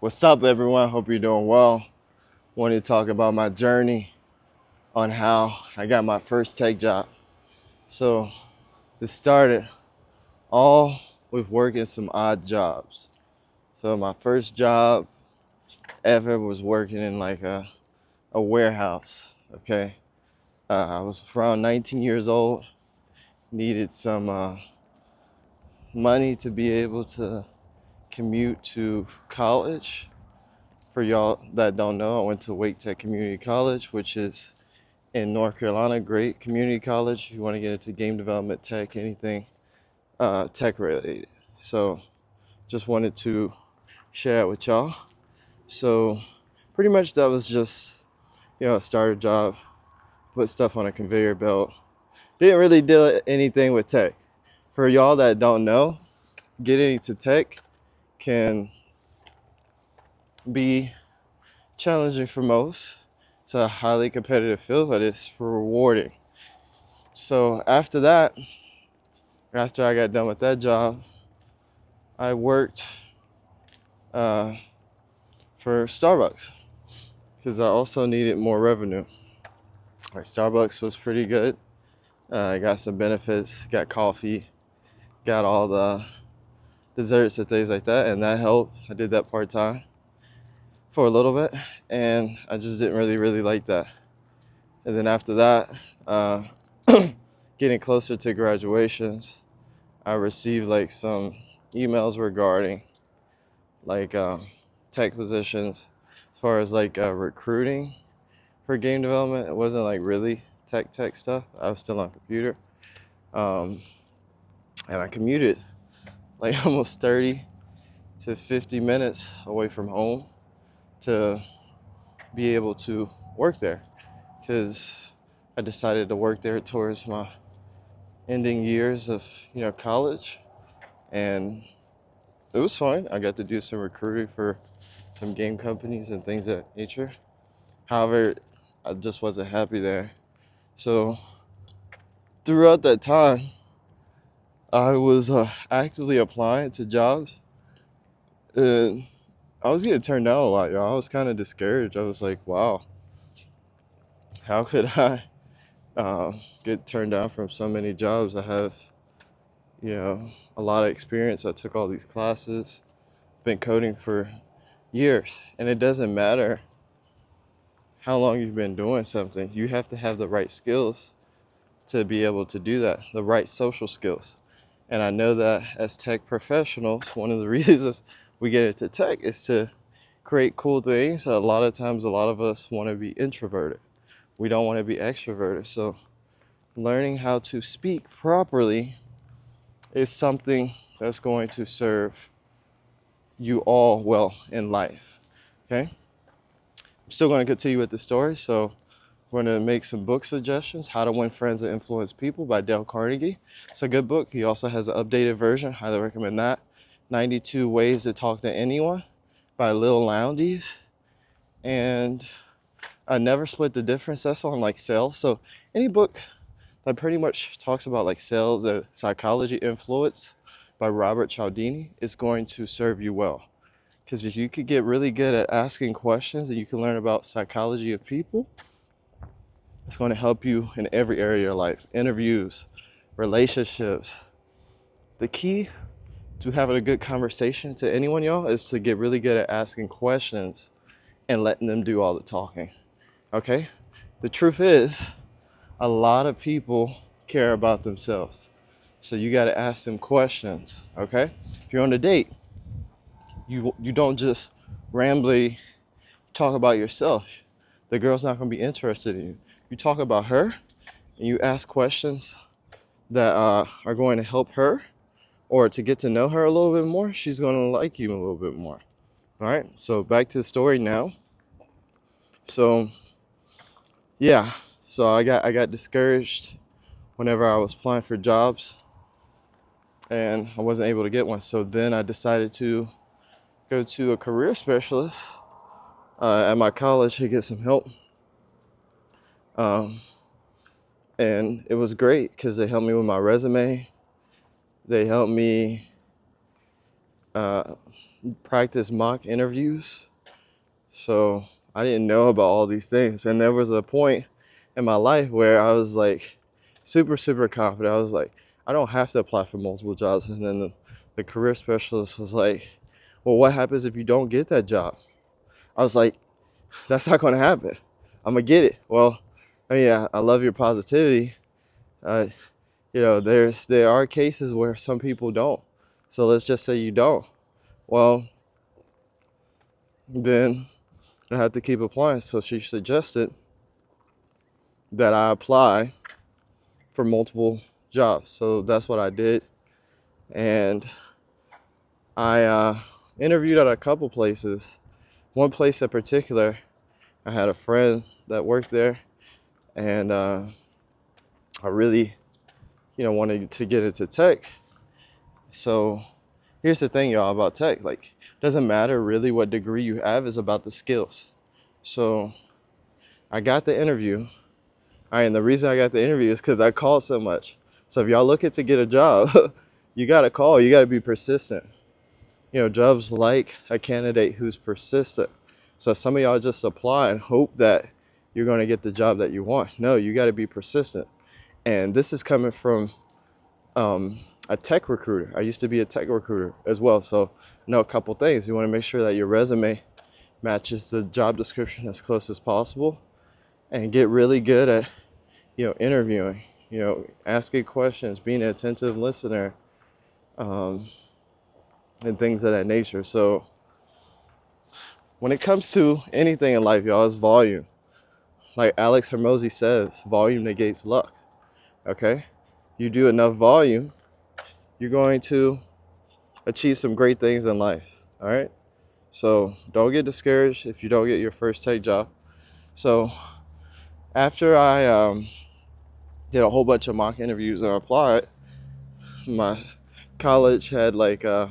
What's up, everyone? Hope you're doing well. Wanted to talk about my journey on how I got my first tech job. So, this started all with working some odd jobs. So, my first job ever was working in like a warehouse. Okay. I was around 19 years old, needed some money to be able to commute to college. For y'all that don't know, I went to Wake Tech Community College, which is in North Carolina. Great community college. If you want to get into game development, tech, anything tech related. So just wanted to share it with y'all. So pretty much that was just, a starter job, put stuff on a conveyor belt. Didn't really do anything with tech. For y'all that don't know, getting into tech can be challenging for most. It's a highly competitive field, but it's rewarding. So after that, after I got done with that job, I worked for Starbucks because I also needed more revenue. Like Starbucks was pretty good. I got some benefits, got coffee, got all the desserts and things like that, and that helped. I did that part time for a little bit, and I just didn't really like that. And then after that, getting closer to graduations, I received like some emails regarding like tech positions as far as like recruiting for game development. It wasn't like really tech stuff. I was still on computer, and I commuted like almost 30 to 50 minutes away from home to be able to work there, because I decided to work there towards my ending years of college, and it was fun. I got to do some recruiting for some game companies and things of that nature. However, I just wasn't happy there. So throughout that time, I was actively applying to jobs, and I was getting turned down a lot, y'all. I was kind of discouraged. I was like, wow, how could I get turned down from so many jobs? I have, a lot of experience. I took all these classes, been coding for years, and it doesn't matter how long you've been doing something. You have to have the right skills to be able to do that, the right social skills. And I know that as tech professionals, one of the reasons we get into tech is to create cool things. A lot of times, a lot of us want to be introverted. We don't want to be extroverted. So learning how to speak properly is something that's going to serve you all well in life. Okay? I'm still going to continue with the story. So we're going to make some book suggestions. How to Win Friends and Influence People by Dale Carnegie. It's a good book. He also has an updated version. Highly recommend that. 92 Ways to Talk to Anyone by Leil Lowndes. And I Never Split the Difference. That's on like sales. So any book that pretty much talks about like sales and psychology influence by Robert Cialdini is going to serve you well. Because if you could get really good at asking questions and you can learn about psychology of people, it's going to help you in every area of your life. Interviews, relationships. The key to having a good conversation to anyone, y'all, is to get really good at asking questions and letting them do all the talking. Okay? The truth is, a lot of people care about themselves. So you got to ask them questions. Okay? If you're on a date, you don't just rambly talk about yourself. The girl's not going to be interested in you. You talk about her and you ask questions that are going to help her, or to get to know her a little bit more. She's going to like you a little bit more. All right, so back to the story now. So yeah, so I got discouraged whenever I was applying for jobs and I wasn't able to get one. So then I decided to go to a career specialist at my college to get some help. And it was great because they helped me with my resume. They helped me practice mock interviews. So I didn't know about all these things. And there was a point in my life where I was like super, super confident. I was like, I don't have to apply for multiple jobs. And then the career specialist was like, well, what happens if you don't get that job? I was like, that's not going to happen. I'm going to get it. Well, I mean, I love your positivity. There are cases where some people don't. So let's just say you don't. Well, then I have to keep applying. So she suggested that I apply for multiple jobs. So that's what I did. And I interviewed at a couple places. One place in particular, I had a friend that worked there, and I really, wanted to get into tech. So here's the thing, y'all, about tech. Like, it doesn't matter really what degree you have, it's about the skills. So I got the interview. All right, and the reason I got the interview is because I called so much. So if y'all looking to get a job, you got to call. You got to be persistent. Jobs like a candidate who's persistent. So some of y'all just apply and hope that you're going to get the job that you want. No, you got to be persistent. And this is coming from a tech recruiter. I used to be a tech recruiter as well. So I know a couple things. You want to make sure that your resume matches the job description as close as possible, and get really good at, interviewing, asking questions, being an attentive listener, and things of that nature. So when it comes to anything in life, y'all, it's volume. Like Alex Hermosi says, volume negates luck. Okay? You do enough volume, you're going to achieve some great things in life. All right? So don't get discouraged if you don't get your first tech job. So after I did a whole bunch of mock interviews and applied, my college had like a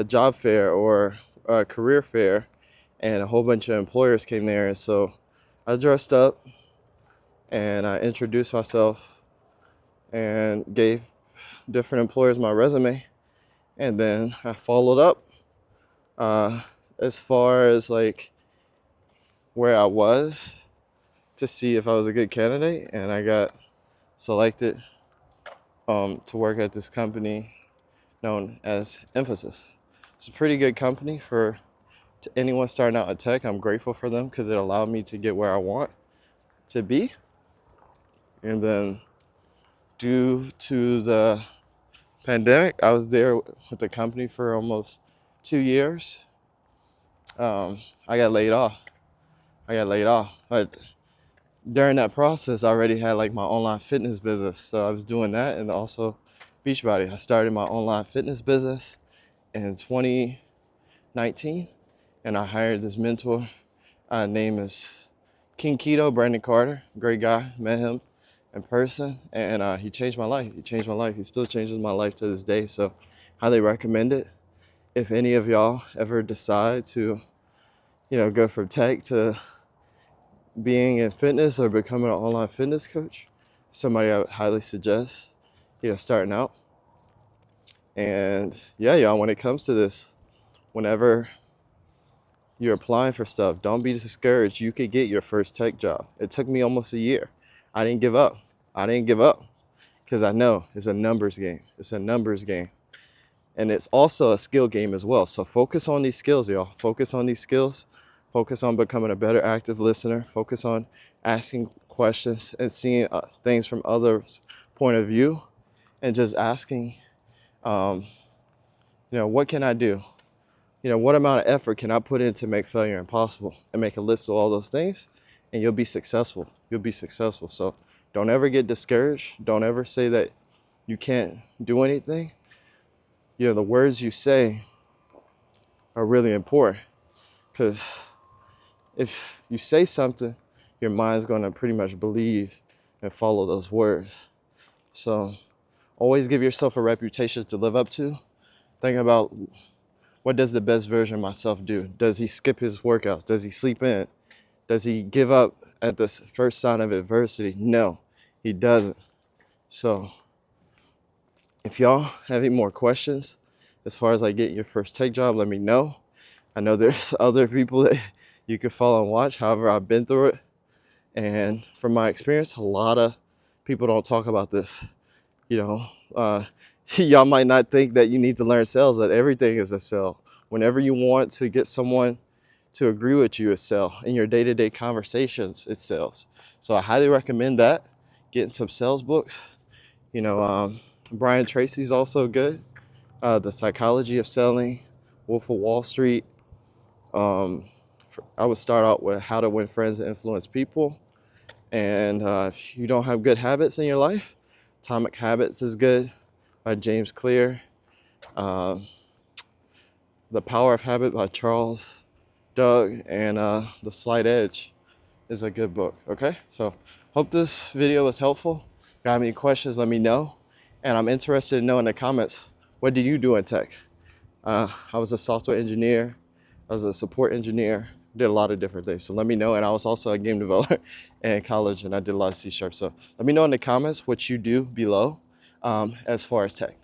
job fair or a career fair, and a whole bunch of employers came there. And so I dressed up and I introduced myself and gave different employers my resume, and then I followed up as far as like where I was to see if I was a good candidate, and I got selected to work at this company known as Emphasis. It's a pretty good company for anyone starting out in tech. I'm grateful for them because it allowed me to get where I want to be. And then due to the pandemic, I was there with the company for almost 2 years. I got laid off. But during that process, I already had like my online fitness business. So I was doing that, and also Beachbody. I started my online fitness business in 2019, and I hired this mentor. Name is King Keto, Brandon Carter. Great guy. Met him in person, and he changed my life. He still changes my life to this day. So highly recommend it. If any of y'all ever decide to, go from tech to being in fitness or becoming an online fitness coach, somebody I would highly suggest, starting out. And yeah, y'all, when it comes to this, whenever you're applying for stuff, don't be discouraged. You could get your first tech job. It took me almost a year. I didn't give up because I know it's a numbers game. And it's also a skill game as well. So focus on these skills, y'all. Focus on these skills. Focus on becoming a better active listener. Focus on asking questions and seeing things from others' point of view, and just asking, what can I do? What amount of effort can I put in to make failure impossible? And make a list of all those things, and you'll be successful. So don't ever get discouraged. Don't ever say that you can't do anything. The words you say are really important, because if you say something, your mind's going to pretty much believe and follow those words. So always give yourself a reputation to live up to. Think about, what does the best version of myself do? Does he skip his workouts? Does he sleep in? Does he give up at the first sign of adversity? No, he doesn't. So if y'all have any more questions as far as like getting your first tech job, let me know. I know there's other people that you could follow and watch. However, I've been through it. And from my experience, a lot of people don't talk about this. Y'all might not think that you need to learn sales, that everything is a sell. Whenever you want to get someone to agree with you, it's sell. In your day-to-day conversations, it's sales. So I highly recommend that. Getting some sales books. Brian Tracy's also good. The Psychology of Selling, Wolf of Wall Street. I would start out with How to Win Friends and Influence People. And if you don't have good habits in your life, Atomic Habits is good by James Clear. The Power of Habit by Charles Doug, and The Slight Edge is a good book. Okay, so hope this video was helpful. Got any questions, let me know. And I'm interested in knowing in the comments, what do you do in tech? I was a software engineer, I was a support engineer, did a lot of different things. So let me know. And I was also a game developer in college, and I did a lot of C#. So let me know in the comments what you do below as far as tech.